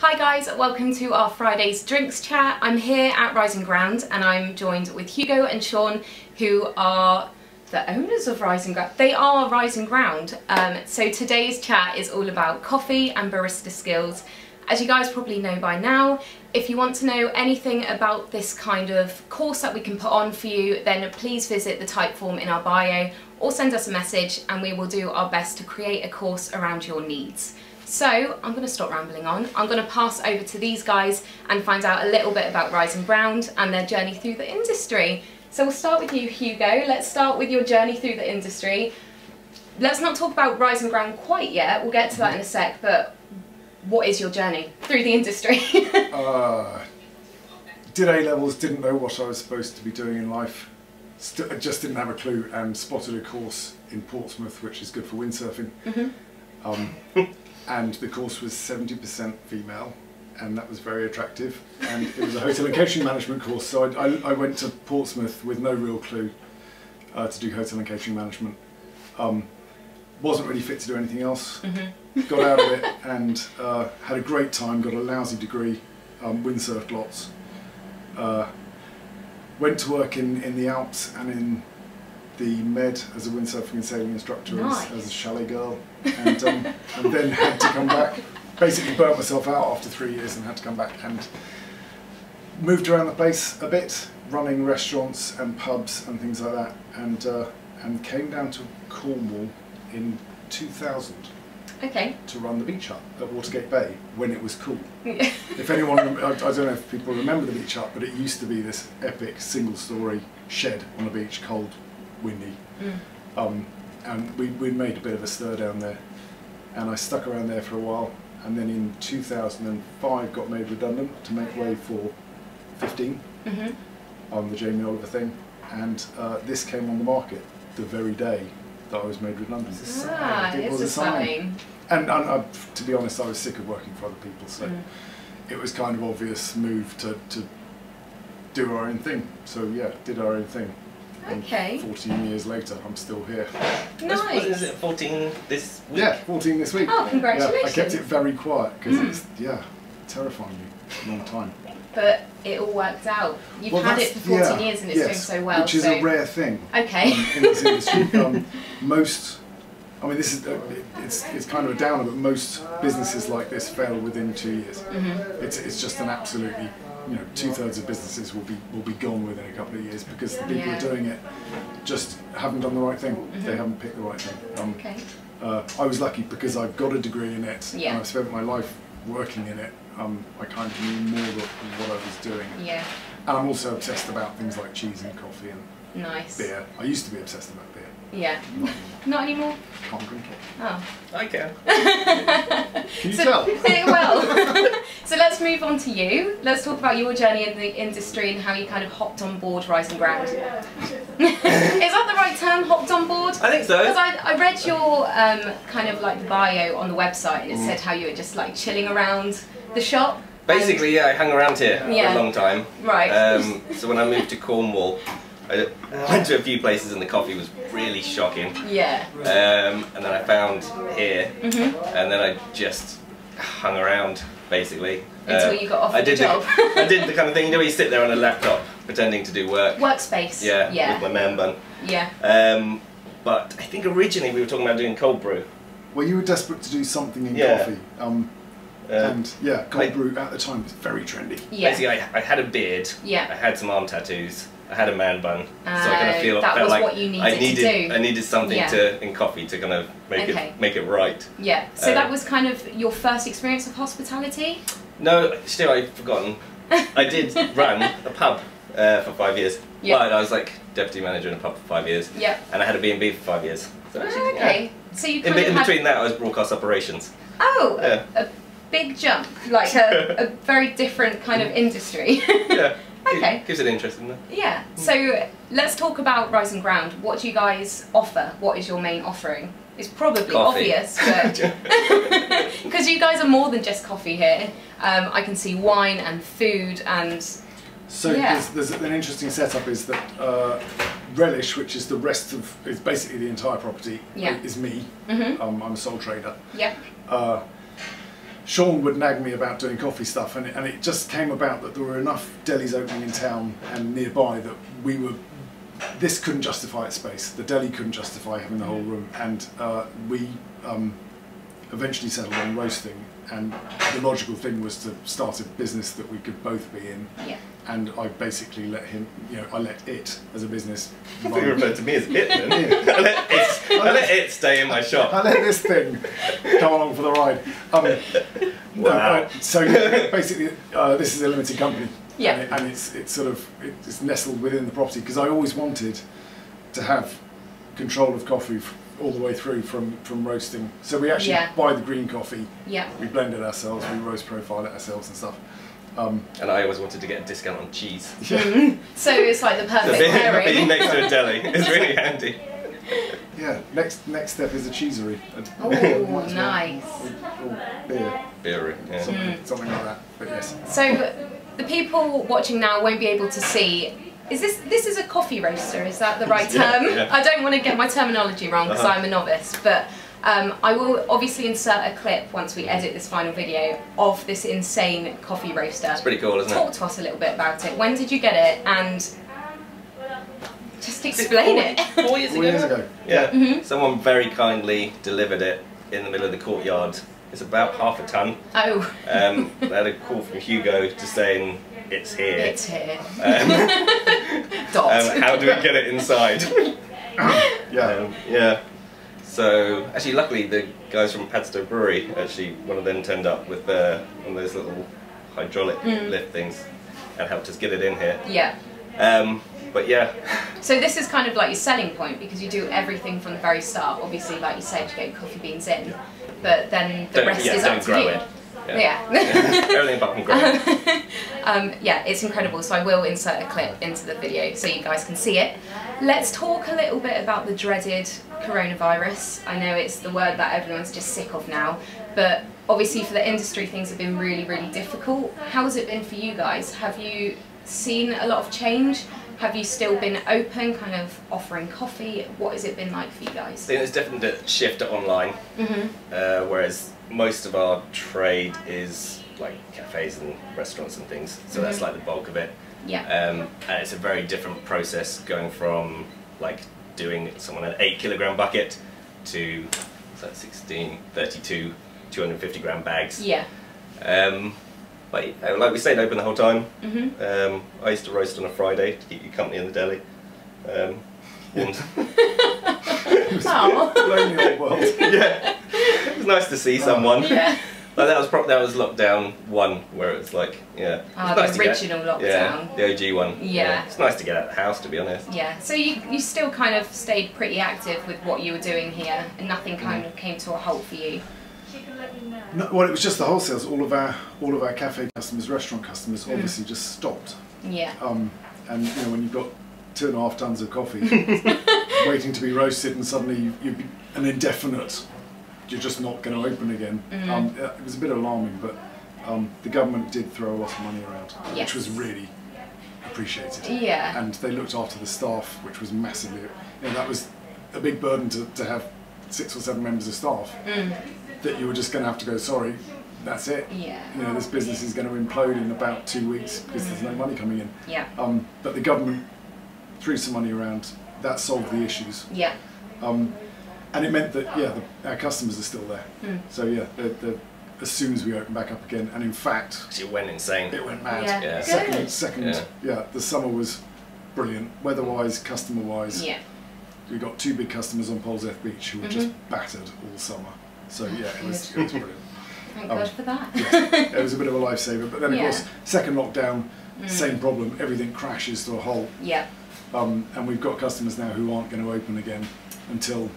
Hi guys, welcome to our Friday's drinks chat. I'm here at Rising Ground and I'm joined with Hugo and Sean, who are the owners of Rising Ground. They are Rising Ground. So today's chat is all about coffee and barista skills. As you guys probably know by now, if you want to know anything about this kind of course that we can put on for you, then please visit the type form in our bio or send us a message and we will do our best to create a course around your needs. So I'm going to stop rambling on. I'm going to pass over to these guys and find out a little bit about Rising Ground and their journey through the industry. So we'll start with you, Hugo. Let's start with your journey through the industry. Let's not talk about Rising Ground quite yet. We'll get to that in a sec, but what is your journey through the industry? Did A-levels, didn't know what I was supposed to be doing in life. I just didn't have a clue and spotted a course in Portsmouth, which is good for windsurfing. And the course was 70% female, and that was very attractive. And it was a hotel and catering management course, so I went to Portsmouth with no real clue to do hotel and catering management. Wasn't really fit to do anything else. Got out of it and had a great time, got a lousy degree, windsurfed lots. Went to work in the Alps and in the Med as a windsurfing and sailing instructor. Nice. as a chalet girl, and then had to come back. Basically burnt myself out after 3 years and had to come back and moved around the place a bit, running restaurants and pubs and things like that, and came down to Cornwall in 2000 to run the beach hut at Watergate Bay when it was cool. If anyone, I don't know if people remember the beach hut, but it used to be this epic single-story shed on a beach, cold, windy, and we made a bit of a stir down there, and I stuck around there for a while, and then in 2005 got made redundant to make way for 15, the Jamie Oliver thing, and this came on the market the very day that I was made redundant. It was a sign. And to be honest, I was sick of working for other people, so it was kind of obvious move to do our own thing. So yeah, did our own thing. Okay. And 14 years later, I'm still here. Nice. Is it 14 this week? Yeah, 14 this week. Oh, congratulations. Yeah, I kept it very quiet because it's, terrifying a long time. But it all worked out. You've had it for 14 years and it's doing so well. Which is a rare thing. Okay. In this industry. Most, I mean, this is it's kind of a downer, but most businesses like this fail within 2 years. It's just an absolutely, 2/3 of businesses will be gone within a couple of years because the people who are doing it just haven't done the right thing. They haven't picked the right thing. I was lucky because I've got a degree in it and I've spent my life working in it. I kind of knew more of what I was doing. And I'm also obsessed about things like cheese and coffee and beer. I used to be obsessed about beer. Not anymore? Can't drink it. Oh. I can. Can you tell? Well. So let's move on to you. Let's talk about your journey in the industry and how you kind of hopped on board Rising Ground. Is that the right term, hopped on board? I think so. Because I read your kind of like bio on the website and it said how you were just like chilling around the shop. Basically, I hung around here for a long time. Right. So when I moved to Cornwall, I went to a few places and the coffee was really shocking. And then I found here, and then I just hung around basicly. Until you got offered the job. I did the kind of thing, where you sit there on a laptop pretending to do work. Workspace. With my man bun. But I think originally we were talking about doing cold brew. Well, you were desperate to do something in coffee. And cold brew at the time was very trendy. Basically, I had a beard. I had some arm tattoos. I had a man bun, so I kind of felt like what you needed to do. I needed something in coffee to kind of make it right. So that was kind of your first experience of hospitality? No, still I've forgotten. I did run a pub for 5 years. But I was like deputy manager in a pub for 5 years. And I had a B&B for 5 years. So actually, So you in between that, I was broadcast operations. Oh, a big jump, like a very different kind of industry. Gives it interesting though. So let's talk about Rising Ground. What do you guys offer? What is your main offering? It's probably obvious, but because you guys are more than just coffee here. I can see wine and food and. So there's an interesting setup is that Relish, which is is basically the entire property, is me. I'm a sole trader. Sean would nag me about doing coffee stuff, and it just came about that there were enough delis opening in town and nearby that this couldn't justify its space. The deli couldn't justify having the whole room, and we eventually settled on roasting, and the logical thing was to start a business that we could both be in. Yeah. And I basically let him, I let it as a business. I thought you referred to me as it then. I let it stay in my shop. I let this thing come along for the ride. Wow. So basically, this is a limited company. Yeah. And it's nestled within the property, because I always wanted to have control of coffee all the way through from roasting. So we actually buy the green coffee. Yeah. We blend it ourselves. We roast profile it ourselves and stuff. And I always wanted to get a discount on cheese. Yeah. So it's like the perfect pairing. Being next to a deli is really handy. Yeah. Next step is a cheesery. Oh, nice. Or beer. Beery. Yeah. Something like that. But yes. So the people watching now won't be able to see. This is a coffee roaster? Is that the right term? Yeah. I don't want to get my terminology wrong because I'm a novice, but. I will obviously insert a clip once we edit this final video of this insane coffee roaster. It's pretty cool, isn't it? Talk to us a little bit about it. When did you get it? And just explain it. 4 years ago? 4 years ago. Yeah. Someone very kindly delivered it in the middle of the courtyard. It's about half a ton. Oh. I had a call from Hugo just saying, it's here. It's here. How do we get it inside? Yeah. So, actually, luckily, the guys from Padstow Brewery, one of them turned up with one of those little hydraulic lift things and helped us get it in here. Yeah. But yeah. So this is kind of like your selling point, because you do everything from the very start. Obviously, like you said, you get coffee beans in, but then the rest is up to you. Yeah. Everything apart from growing. Yeah, it's incredible. So I will insert a clip into the video so you guys can see it. Let's talk a little bit about the dreaded coronavirus. I know it's the word that everyone's just sick of now, but obviously for the industry things have been really, really difficult. How has it been for you guys? Have you seen a lot of change? Have you still been open, kind of offering coffee? What has it been like for you guys? I think there's definitely a shift to online, whereas most of our trade is like cafes and restaurants and things, so that's like the bulk of it. Yeah. And it's a very different process going from like doing someone an 8 kilogram bucket to 16, 32, 250 gram bags. Yeah. Like we stayed open the whole time. I used to roast on a Friday to keep you company in the deli. Lonely old world. Yeah, it was nice to see someone. Yeah. Like that was lockdown 1, where it was like, the original lockdown. Yeah, the OG one. Yeah. It's nice to get out of the house, to be honest. Yeah. So you still kind of stayed pretty active with what you were doing here, and nothing kind of came to a halt for you. No, well, it was just the wholesales. All of our cafe customers, restaurant customers, obviously just stopped. Yeah. And when you've got 2.5 tons of coffee waiting to be roasted, and suddenly you'd be an indefinite, you're just not going to open again. It was a bit alarming, but the government did throw a lot of money around, which was really appreciated. Yeah. And they looked after the staff, which was massively. That was a big burden to have 6 or 7 members of staff. That you were just going to have to go, sorry, that's it. Yeah. This business is going to implode in about 2 weeks because there's no money coming in. Yeah. But the government threw some money around. That solved the issues. Yeah. And it meant that our customers are still there. So yeah, as soon as we opened back up again, and in fact, it went insane. It went mad. Yeah. Second. The summer was brilliant, weather-wise, customer-wise. Yeah. We got 2 big customers on Polzeath Beach who were just battered all summer. So yeah, it was brilliant. Thank God for that. Yes, it was a bit of a lifesaver. But then of course, second lockdown, same problem. Everything crashes to a halt. Yeah. And we've got customers now who aren't going to open again until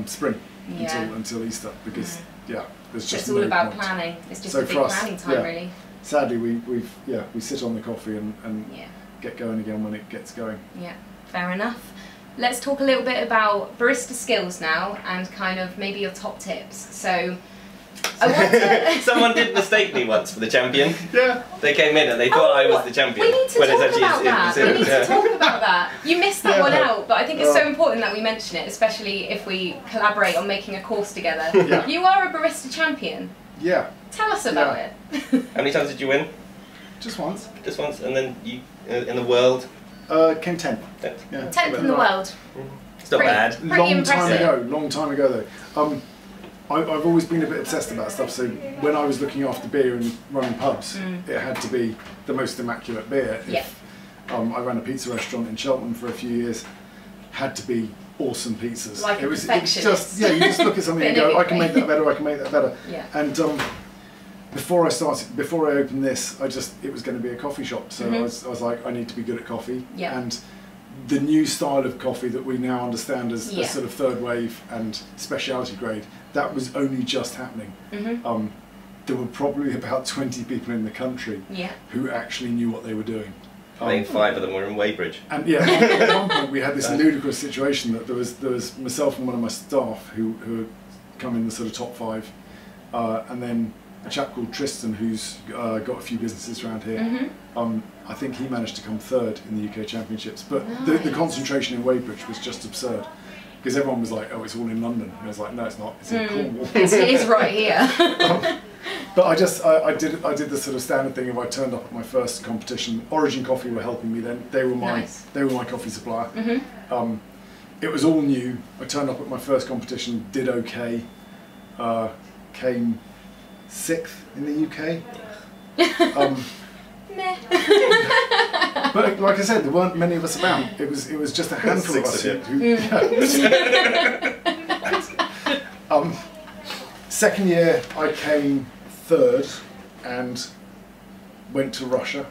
spring, until Easter, because there's just it's all about planning. It's just a big planning time, really. Sadly, we sit on the coffee and get going again when it gets going. Yeah, fair enough. Let's talk a little bit about barista skills now, and kind of maybe your top tips. So, someone did mistake me once for the champion. Yeah. They came in and they thought I was the champion. We need to talk about that. We need to talk about that. You missed that one out, but I think it's so important that we mention it, especially if we collaborate on making a course together. Yeah. You are a barista champion. Yeah. Tell us about it. How many times did you win? Just once. Just once, and then you in the world? Came 10th. Yeah. 10th in the world. It's not bad. Pretty Long time ago though. I've always been a bit obsessed about stuff, so when I was looking after beer and running pubs, it had to be the most immaculate beer. Yeah. I ran a pizza restaurant in Cheltenham for a few years, had to be awesome pizzas. Like it was perfectionist. just, yeah, you just look at something and go, I can make that better, I can make that better. Yeah. And before I opened this, it was going to be a coffee shop, so I was like, I need to be good at coffee. Yeah. And the new style of coffee that we now understand as sort of third wave and specialty grade, that was only just happening. There were probably about 20 people in the country who actually knew what they were doing. I think 5 of them were in Wadebridge. And yeah, at one point we had this ludicrous situation that there was myself and one of my staff who had come in the sort of top 5, and then a chap called Tristan who's got a few businesses around here. I think he managed to come 3rd in the UK Championships, but the concentration in Wadebridge was just absurd because everyone was like, oh, it's all in London. And I was like, no, it's not. It's in Cornwall. It is right here. But I did the sort of standard thing of I turned up at my first competition. Origin Coffee were helping me then. They were my coffee supplier. It was all new. I turned up at my first competition, did okay, came 6th in the UK. But like I said, there weren't many of us about. It was just a handful of us. Second year, I came 3rd and went to Russia.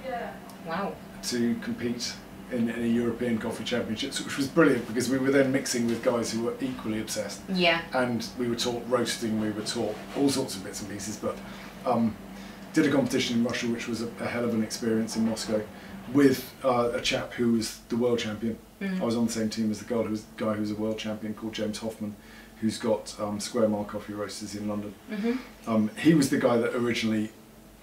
Wow. To compete in a European Coffee Championships, which was brilliant because we were then mixing with guys who were equally obsessed. Yeah. And we were taught roasting, we were taught all sorts of bits and pieces, but did a competition in Russia, which was a hell of an experience in Moscow, with a chap who was the world champion. I was on the same team as the guy who was a world champion called James Hoffman, who's got Square Mile Coffee Roasters in London. He was the guy that originally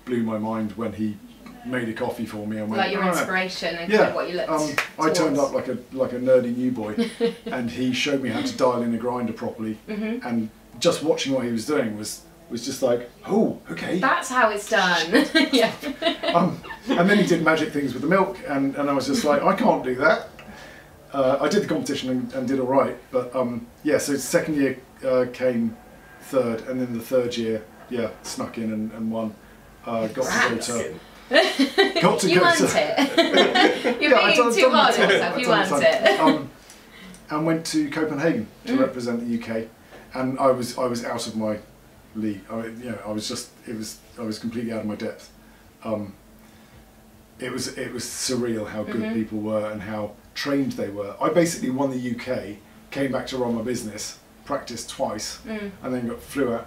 blew my mind when he made a coffee for me and went, like your inspiration and kind of what you looked I turned up like a nerdy new boy and he showed me how to dial in a grinder properly, and just watching what he was doing was just like, oh, okay, that's how it's done. Yeah. And then he did magic things with the milk, and I was just like, I can't do that. I did the competition and did all right, but yeah, so second year came 3rd, and then the 3rd year, snuck in and won. Got to go to you want it. You're being too hard on yourself. You want it. And went to Copenhagen to represent the UK, and I was out of my league. I was completely out of my depth. It was surreal how good people were and how trained they were. I basically won the UK, came back to run my business, practiced twice, and then flew out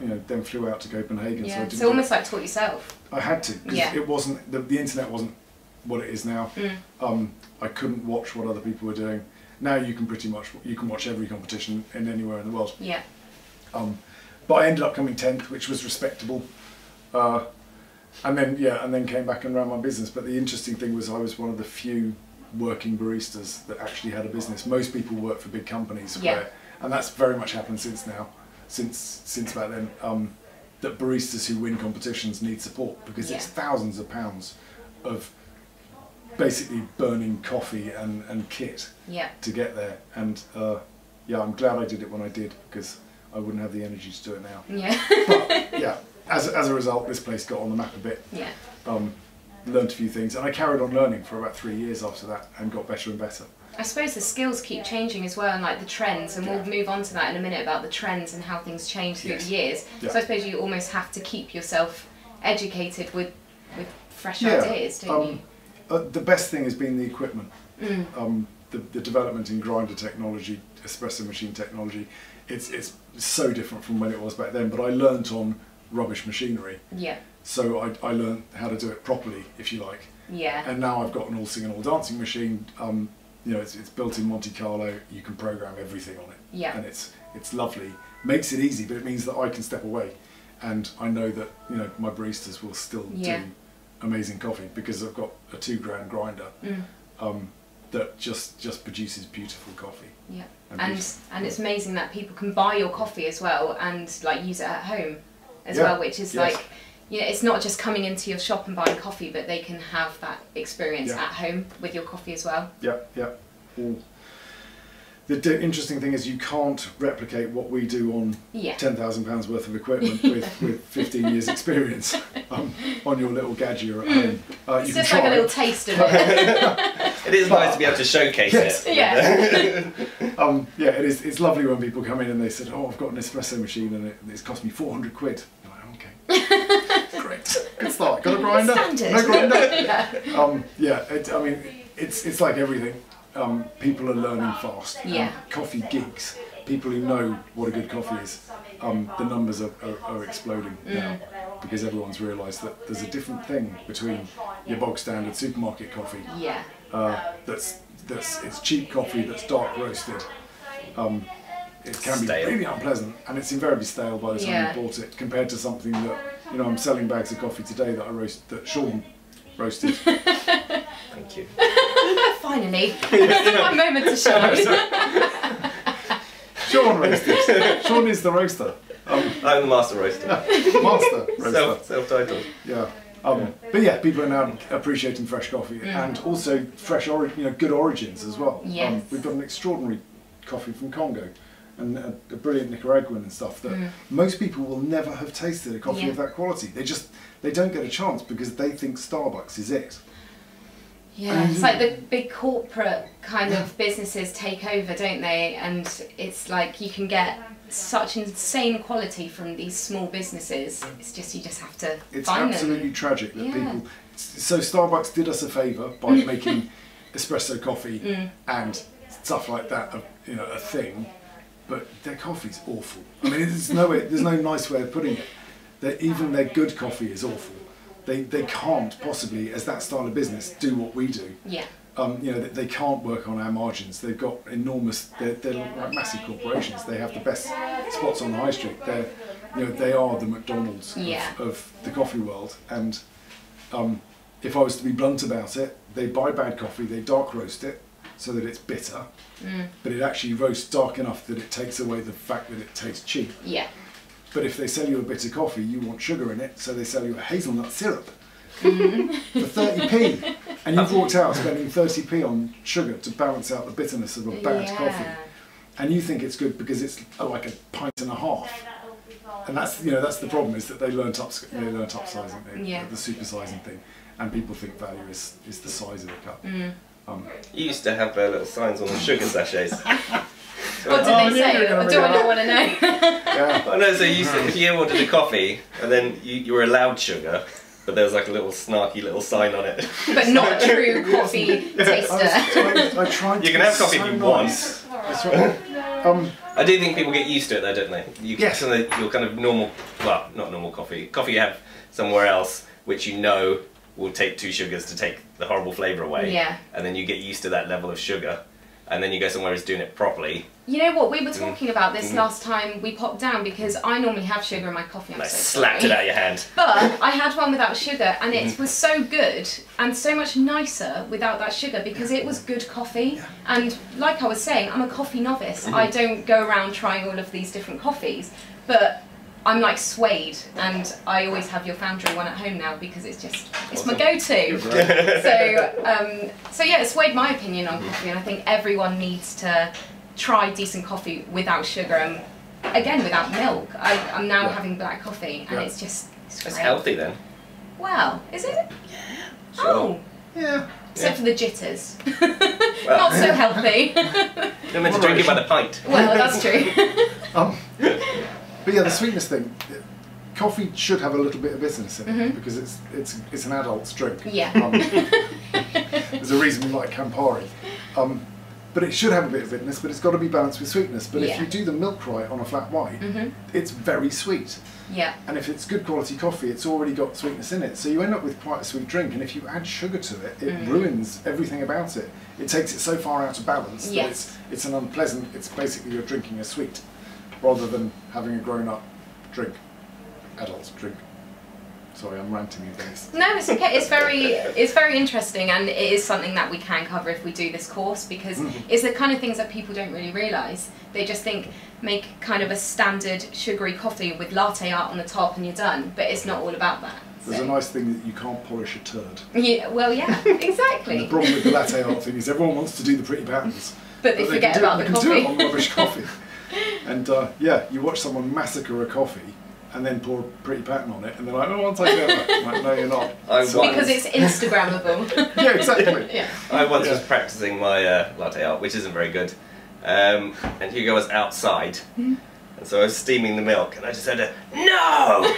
to Copenhagen. Yeah, so almost like taught yourself. I had to, because it wasn't the internet wasn't what it is now. I couldn't watch what other people were doing. Now you can watch every competition in anywhere in the world. Yeah. But I ended up coming 10th, which was respectable. And then came back and ran my business. But the interesting thing was I was one of the few working baristas that actually had a business. Most people work for big companies, and that's very much happened since back then. That baristas who win competitions need support because it's thousands of pounds of basically burning coffee and kit to get there. And I'm glad I did it when I did, because I wouldn't have the energy to do it now. Yeah. But yeah, as a result, this place got on the map a bit. Yeah. Learned a few things, and I carried on learning for about 3 years after that, and got better and better. I suppose the skills keep changing as well, and like the trends, and we'll move on to that in a minute about the trends and how things change through the years. So I suppose you almost have to keep yourself educated with fresh ideas, don't you? The best thing has been the equipment. The development in grinder technology, espresso machine technology, it's so different from when it was back then, but I learnt on rubbish machinery. Yeah. So I learnt how to do it properly, if you like. Yeah. And now I've got an all singing, all dancing machine. It's built in Monte Carlo. You can program everything on it. Yeah. And it's lovely. Makes it easy, but it means that I can step away, and I know that my baristas will still do amazing coffee because I've got a $2 grinder that just produces beautiful coffee. Yeah. And it's amazing that people can buy your coffee as well and like use it at home as well, which is like, you know, it's not just coming into your shop and buying coffee, but they can have that experience at home with your coffee as well. The interesting thing is you can't replicate what we do on £10,000 worth of equipment with 15 years experience on your little gadget at home. It's just like a little taste of it. It is nice to be able to showcase it. Yeah. It is. It's lovely when people come in and they said, "Oh, I've got an espresso machine and it's cost me 400 quid." I'm like, okay, great, good start. Got a grinder? Standard. No grinder. I mean, it's like everything. People are learning fast. Coffee geeks, people who know what a good coffee is, the numbers are exploding now because everyone's realised that there's a different thing between your bog standard supermarket coffee. It's cheap coffee that's dark roasted. It can be really unpleasant and it's invariably stale by the time you bought it, compared to something that, you know, I'm selling bags of coffee today that Sean roasted. Thank you. Finally, my moment to shine. Sean roasted. Sean is the roaster. I'm the master roaster. Master roaster. Self-titled. Yeah. But yeah, people are now appreciating fresh coffee and also fresh, good origins as well. Yes. We've got an extraordinary coffee from Congo and a brilliant Nicaraguan and stuff that most people will never have tasted a coffee of that quality. They don't get a chance because they think Starbucks is it. Yeah, it's like the big corporate kind of businesses take over, don't they? And it's like you can get such insane quality from these small businesses. It's just, you just have to find them. It's absolutely tragic that people... So Starbucks did us a favour by making espresso coffee and stuff like that, a thing. But their coffee's awful. I mean, there's no nice way of putting it. Even their good coffee is awful. They can't possibly, as that style of business, do what we do. Yeah. They can't work on our margins. They've got enormous. They're like massive corporations. They have the best spots on the high street. They are the McDonald's of the coffee world. And if I was to be blunt about it, they buy bad coffee. They dark roast it so that it's bitter, but it actually roasts dark enough that it takes away the fact that it tastes cheap. Yeah. But if they sell you a bitter coffee, you want sugar in it, so they sell you a hazelnut syrup for 30p. And you've walked out spending 30p on sugar to balance out the bitterness of a bad coffee. And you think it's good because it's like a pint and a half. And that's the problem, is that they learnt upsizing, the supersizing thing. And people think value is the size of the cup. You used to have little signs on the sugar sachets. What did they say? Or do I not want to know? No, so if you ordered a coffee and then you were allowed sugar, but there was like a little snarky little sign on it. But not a true coffee taster. I tried you can have coffee if you want. That's right. I do think people get used to it though, don't they? Your kind of normal, well, not normal coffee you have somewhere else, which will take 2 sugars to take the horrible flavour away. Yeah. And then you get used to that level of sugar. And then you go somewhere who's doing it properly. You know what, we were talking about this last time we popped down, because I normally have sugar in my coffee. I slapped it out of your hand. But I had one without sugar, and it was so good and so much nicer without that sugar, because it was good coffee. And like I was saying, I'm a coffee novice. I don't go around trying all of these different coffees, but I'm like swayed, and I always have your Foundry one at home now because it's my go-to. So yeah, it swayed my opinion on coffee, and I think everyone needs to try decent coffee without sugar and again without milk. I'm now having black coffee, and it's great. It's healthy then. Wow, is it? Yeah. Sure. Oh. Yeah. Except for the jitters. Not so healthy. You're meant to drink it by the pint. Well, that's true. But yeah, the sweetness thing, coffee should have a little bit of bitterness in it because it's an adult's drink. Yeah. There's a reason we like Campari. But it should have a bit of bitterness, but it's got to be balanced with sweetness. But if you do the milk right on a flat white, it's very sweet. Yeah. And if it's good quality coffee, it's already got sweetness in it. So you end up with quite a sweet drink. And if you add sugar to it, it ruins everything about it. It takes it so far out of balance that it's an unpleasant, it's basically you're drinking a sweet, rather than having a grown-up drink, adult drink. Sorry, I'm ranting against. No, it's okay. It's very interesting, and it is something that we can cover if we do this course, because it's the kind of things that people don't really realise. They just think make kind of a standard sugary coffee with latte art on the top and you're done, but it's not all about that. There's a nice thing that you can't polish a turd. Yeah, well, yeah, exactly. And the problem with the latte art thing is everyone wants to do the pretty patterns, but they forget about the coffee. They can do it on rubbish coffee. And yeah, you watch someone massacre a coffee and then pour a pretty pattern on it, and they're like, "Oh, I'll take it over." I'm like, no, you're not. Because it's Instagrammable. Yeah, exactly. Yeah. I once was practicing my latte art, which isn't very good, and Hugo was outside, and so I was steaming the milk, and I just said, "No!"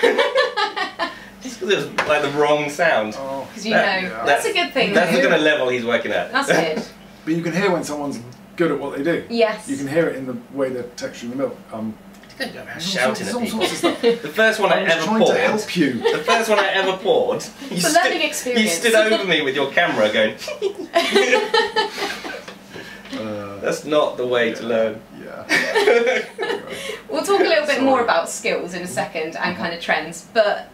Just because it was like the wrong sound. Because you know, that's a good thing. That's the kind of level he's working at. That's good. But you can hear when someone's good at what they do. Yes. You can hear it in the way they're texturing the milk. Shouting at people. The first one I ever poured. To help you. The first one I ever poured. It's a learning experience. You stood over me with your camera going. That's not the way to learn. Yeah. We'll talk a little bit more about skills in a second and kind of trends. But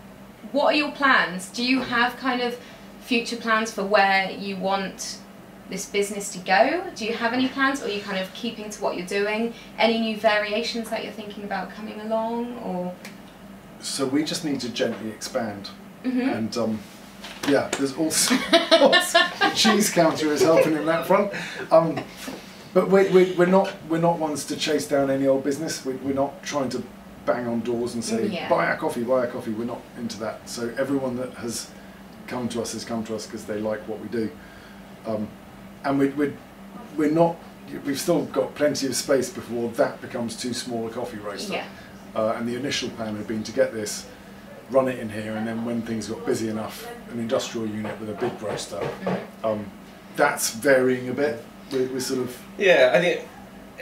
what are your plans? Do you have kind of future plans for where you want this business to go? Do you have any plans, or are you kind of keeping to what you're doing? Any new variations that you're thinking about coming along, or? So we just need to gently expand, and yeah, there's also the cheese counter is helping in that front. But we're not ones to chase down any old business. We're not trying to bang on doors and say buy our coffee, buy our coffee. We're not into that. So everyone that has come to us has come to us because they like what we do. And we're not. We've still got plenty of space before that becomes too small a coffee roaster. Yeah. And the initial plan had been to get this, run it in here, and then when things got busy enough, an industrial unit with a big roaster. That's varying a bit. We're sort of. Yeah, I think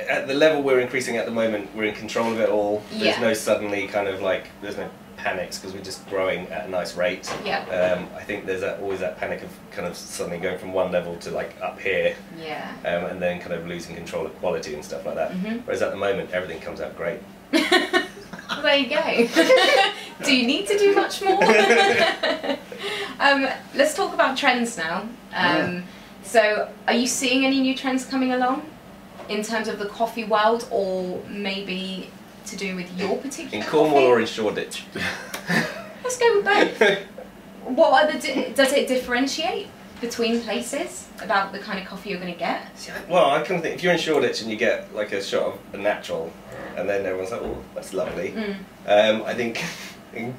at the level we're increasing at the moment, we're in control of it all. There's no suddenly kind of like there's no panics because we're just growing at a nice rate. Yeah. I think there's always that panic of kind of suddenly going from one level to like up here. Yeah. And then kind of losing control of quality and stuff like that. Whereas at the moment everything comes out great. Well, there you go. Do you need to do much more? Let's talk about trends now. So are you seeing any new trends coming along in terms of the coffee world, or maybe to do with your particular in Cornwall coffee? Or in Shoreditch? Let's go with both. What are does it differentiate between places about the kind of coffee you're going to get? Well, I kind of think if you're in Shoreditch and you get like a shot of a natural, and then everyone's like, "Oh, that's lovely." I think in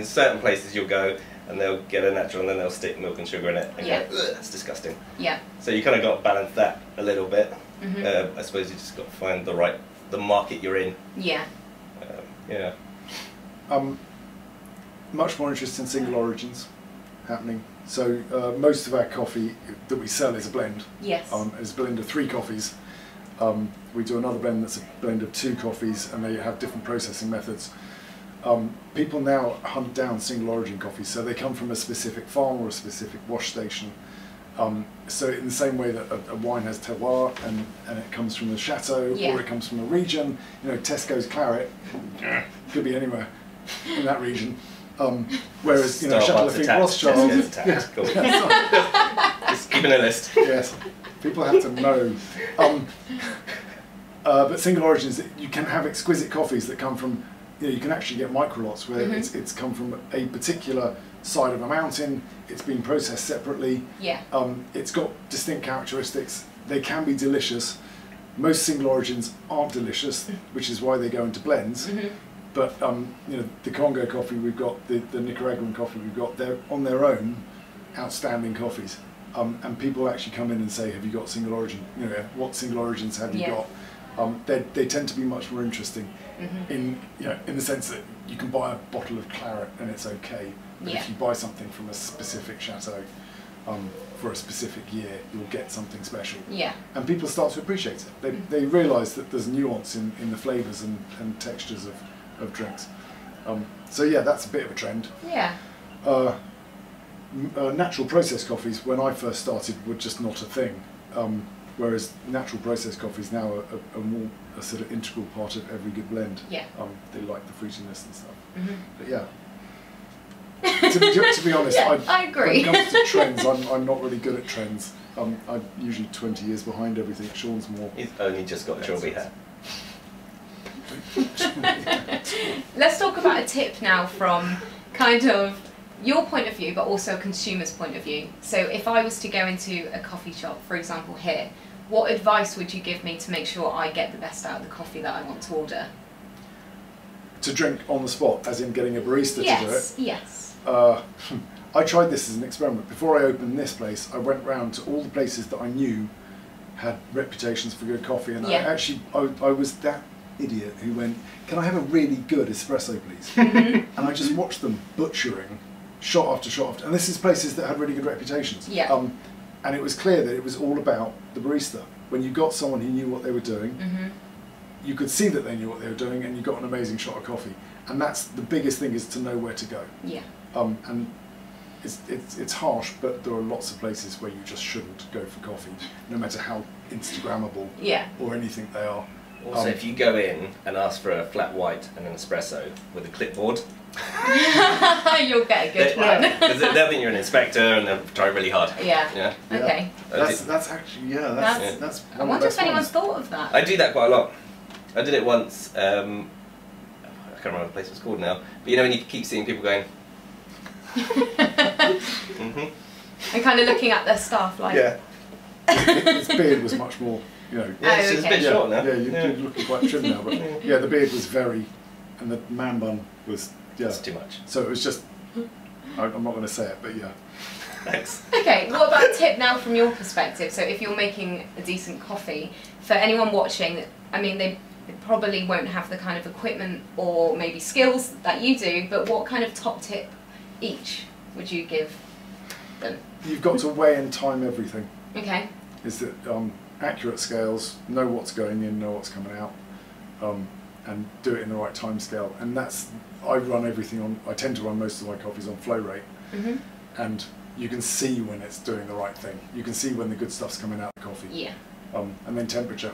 certain places you'll go and they'll get a natural and then they'll stick milk and sugar in it and go, "Ugh, that's disgusting." Yeah. So you kind of got to balance that a little bit. I suppose you just got to find the market you're in. Yeah. Yeah. Much more interest in single origins happening. So most of our coffee that we sell is a blend. Yes. It's a blend of 3 coffees. We do another blend that's a blend of 2 coffees, and they have different processing methods. People now hunt down single origin coffees, so they come from a specific farm or a specific wash station. So in the same way that a wine has terroir and it comes from the chateau or it comes from a region, you know, Tesco's claret could be anywhere in that region. Whereas, you know, Chateau Lafite Rothschild. Cool. Just keeping a list. Yes, people have to know. But single origins, you can have exquisite coffees that come from. You can actually get micro lots where it's come from a particular side of a mountain. It's been processed separately. Yeah. It's got distinct characteristics. They can be delicious. Most single origins aren't delicious, which is why they go into blends. But you know, the Congo coffee we've got, the Nicaraguan coffee we've got, they're on their own outstanding coffees. And people actually come in and say, "Have you got single origin? You know, what single origins have you got?" They tend to be much more interesting in the sense that you can buy a bottle of claret and it's okay, but if you buy something from a specific chateau for a specific year, you'll get something special. Yeah. And people start to appreciate it. They realise that there's nuance in the flavours and textures of drinks. So yeah, that's a bit of a trend. Yeah. Natural processed coffees, when I first started, were just not a thing. Whereas natural processed coffees now are more a sort of integral part of every good blend. Yeah. They like the fruitiness and stuff. But yeah. To be honest, yeah, I agree. When it comes to trends, I'm not really good at trends. I'm usually 20 years behind everything. Sean's more. He's only just got a trilby hat. Let's talk about a tip now from kind of your point of view, but also a consumer's point of view. So if I was to go into a coffee shop, for example here, what advice would you give me to make sure I get the best out of the coffee that I want to order? To drink on the spot, as in getting a barista to do it? Yes. I tried this as an experiment. Before I opened this place, I went round to all the places that I knew had reputations for good coffee, and I was that idiot who went, can I have a really good espresso please? And I just watched them butchering shot after shot after, and this is places that had really good reputations. And it was clear that it was all about the barista. When you got someone who knew what they were doing, you could see that they knew what they were doing, and you got an amazing shot of coffee. And that's the biggest thing, is to know where to go. And it's harsh, but there are lots of places where you just shouldn't go for coffee, no matter how Instagrammable or anything they are. Also, if you go in and ask for a flat white and an espresso with a clipboard, you'll get a good one. Because they'll think you're an inspector and they'll try really hard. Okay. That's actually that's. I wonder if anyone's thought of that. I do that quite a lot. I did it once. I can't remember what the place was called now. But you know when you keep seeing people going. And kind of looking at their staff like. His beard was much more. You know, it's a bit short now. Yeah, you're looking quite trim now, but yeah, the beard was very, and the man bun was That's too much. So it was just, I'm not going to say it, but yeah. Thanks. Okay, what about a tip now from your perspective? So if you're making a decent coffee, for anyone watching, I mean, they probably won't have the kind of equipment or maybe skills that you do, but what kind of top tip each would you give them? You've got to weigh and time everything. Okay. Is that accurate scales, know what's going in, know what's coming out, and do it in the right time scale. And that's, I run everything on, I tend to run most of my coffees on flow rate. And you can see when it's doing the right thing. You can see when the good stuff's coming out of the coffee. And then temperature.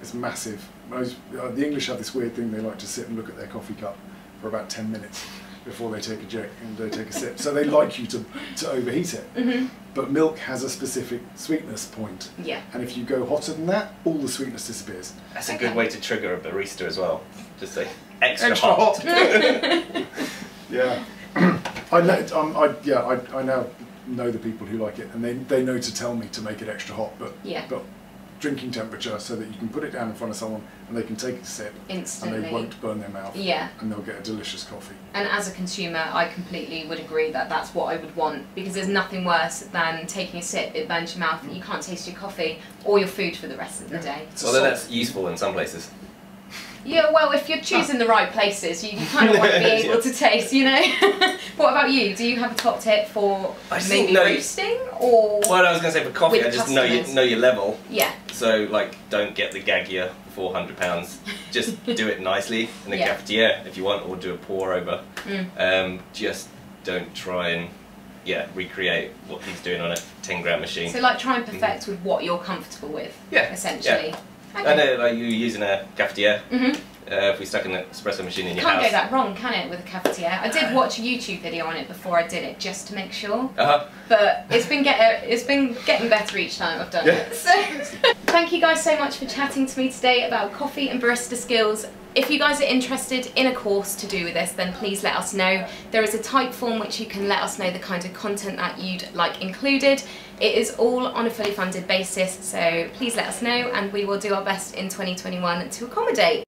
It's massive. The English have this weird thing, they like to sit and look at their coffee cup for about 10 minutes before they take a sip. So they like you to overheat it. But milk has a specific sweetness point. And if you go hotter than that, all the sweetness disappears. That's a good way to trigger a barista as well. Just say extra hot. Yeah. I now know the people who like it, and they know to tell me to make it extra hot, but drinking temperature, so that you can put it down in front of someone and they can take a sip instantly, and they won't burn their mouth, and they'll get a delicious coffee. And as a consumer, I completely would agree that that's what I would want, because there's nothing worse than taking a sip, it burns your mouth, and you can't taste your coffee or your food for the rest of the day. Well, then that's useful in some places. Yeah, well, if you're choosing the right places, you kind of want to be able to taste, you know? What about you? Do you have a top tip for maybe roasting, or? Well, I was going to say for coffee, I just know your level. Yeah. So, like, don't get the Gaggia for £400. Just do it nicely in a cafetiere if you want, or do a pour over. Just don't try and recreate what he's doing on a 10-gram machine. So, like, try and perfect with what you're comfortable with. Essentially. Yeah. Okay. I know, like, you're using a cafetiere. If we stuck an espresso machine in your house. Can't go that wrong, can it, with a cafetiere? I did watch a YouTube video on it before I did it, just to make sure. But it's been getting better each time I've done it. So, thank you guys so much for chatting to me today about coffee and barista skills. If you guys are interested in a course to do with this, then please let us know. There is a type form which you can let us know the kind of content that you'd like included. It is all on a fully funded basis, so please let us know, and we will do our best in 2021 to accommodate.